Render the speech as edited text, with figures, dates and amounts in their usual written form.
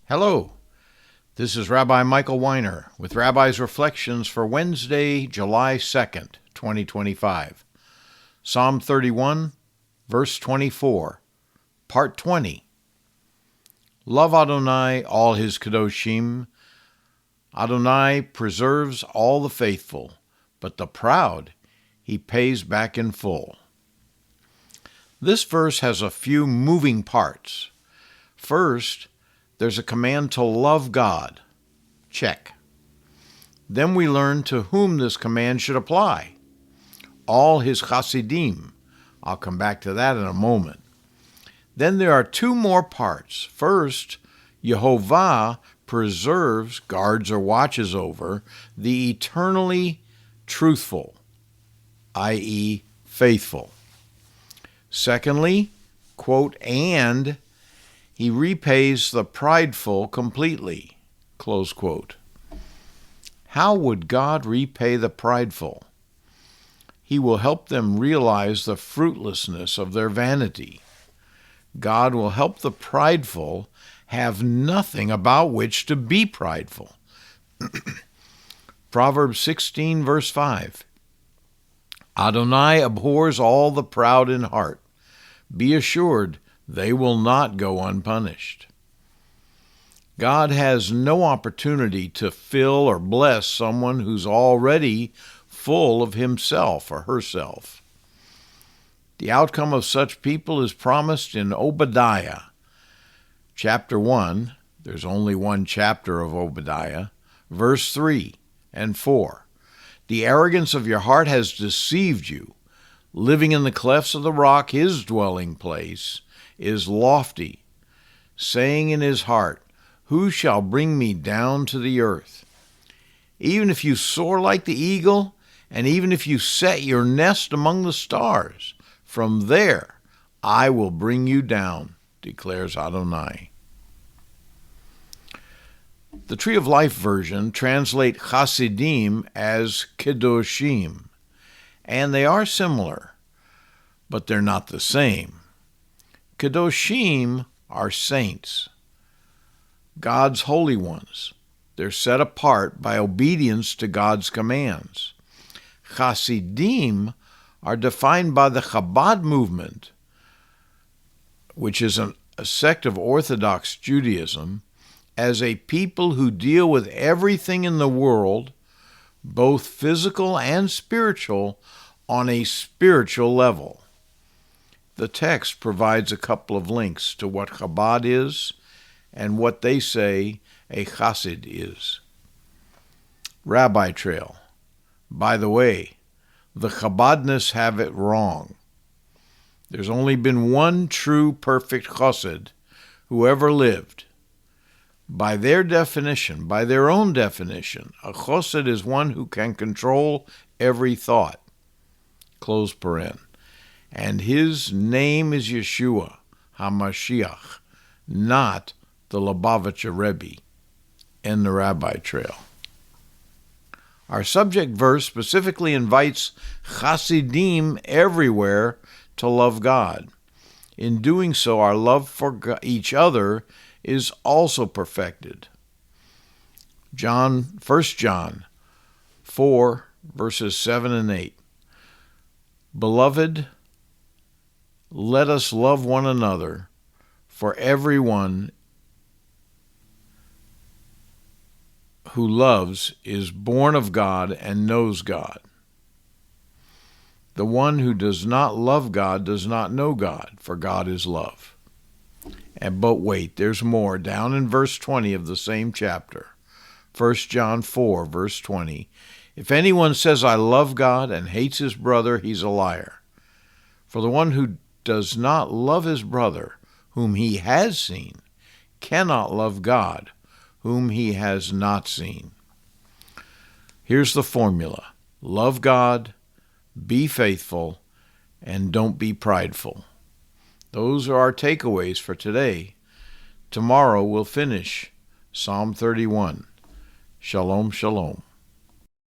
Hello, this is Rabbi Michael Weiner with Rabbi's Reflections for Wednesday, July 2nd, 2025. Psalm 31, verse 24, part 20. Love Adonai, all his Kedoshim. Adonai preserves all the faithful, but the proud he pays back in full. This verse has a few moving parts. First, there's a command to love God. Check. Then we learn to whom this command should apply. All his Hasidim. I'll come back to that in a moment. Then there are two more parts. First, Yehovah preserves, guards, or watches over the eternally truthful, i.e., faithful. Secondly, quote, and he repays the prideful completely, close quote. How would God repay the prideful? He will help them realize the fruitlessness of their vanity. God will help the prideful have nothing about which to be prideful. Proverbs 16, verse 5. Adonai abhors all the proud in heart. Be assured, they will not go unpunished. God has no opportunity to fill or bless someone who's already full of himself or herself. The outcome of such people is promised in Obadiah. Chapter 1, there's only one chapter of Obadiah, verse 3 and 4. The arrogance of your heart has deceived you. Living in the clefts of the rock, his dwelling place is lofty, saying in his heart, who shall bring me down to the earth? Even if you soar like the eagle, and even if you set your nest among the stars, from there I will bring you down, declares Adonai. The Tree of Life version translate Hasidim as Kedoshim, and they are similar, but they're not the same. Kedoshim are saints, God's holy ones. They're set apart by obedience to God's commands. Hasidim are defined by the Chabad movement, which is a sect of Orthodox Judaism, as a people who deal with everything in the world, both physical and spiritual, on a spiritual level. The text provides a couple of links to what Chabad is and what they say a Chassid is. Rabbi Trail. By the way, the Chabadniks have it wrong. There's only been one true perfect Chassid who ever lived. By their definition, by their own definition, a Chassid is one who can control every thought. Close paren. And his name is Yeshua HaMashiach, not the Lubavitcher Rebbe. End the Rabbi Trail. Our subject verse specifically invites Hasidim everywhere to love God. In doing so, our love for each other is also perfected. 1 John 4, verses 7 and 8. Beloved, let us love one another, for everyone who loves is born of God and knows God. The one who does not love God does not know God, for God is love. But wait, there's more. Down in verse 20 of the same chapter, 1 John 4, verse 20. If anyone says, I love God, and hates his brother, he's a liar. For the one who does not love his brother, whom he has seen, cannot love God, whom he has not seen. Here's the formula. Love God, be faithful, and don't be prideful. Those are our takeaways for today. Tomorrow we'll finish Psalm 31. Shalom, shalom.